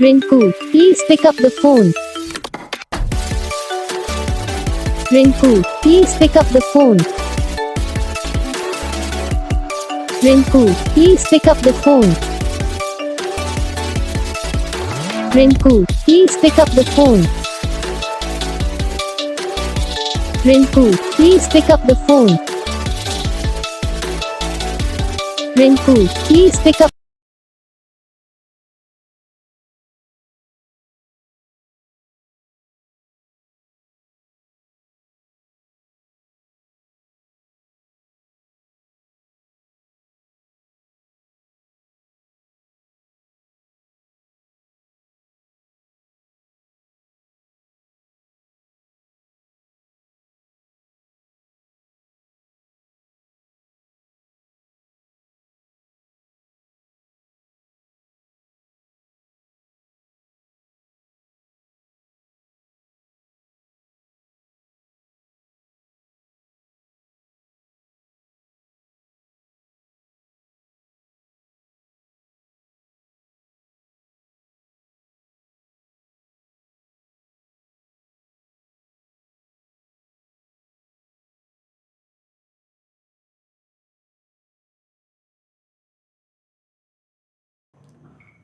Rinku, please pick up the phone. Rinku, please pick up the phone. Rinku, please pick up the phone. Rinku, please pick up the phone. Rinku, please pick up the phone. Rinku, please pick up.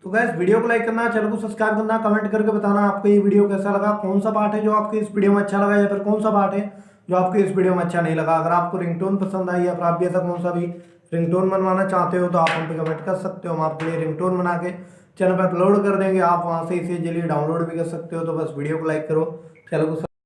तो gas video को like करना, channel को subscribe करना, comment करके बताना आपको ये video कैसा लगा, कौन सा पार्ट है जो आपको इस वीडियो में अच्छा लगा या फिर कौन सा पार्ट है जो आपको इस वीडियो में अच्छा नहीं लगा। अगर आपको रिंगटोन पसंद आई या फिर आप भी ऐसा कौन सा भी रिंगटोन बनवाना चाहते हो तो आप हम पे कमेंट कर सकते हो। हम आपके लिए रिंगटोन बना के चैनल पर अपलोड कर देंगे, आप वहाँ से इसे जल्दी डाउनलोड भी कर सकते हो। तो बस वीडियो को लाइक करो, चैनल को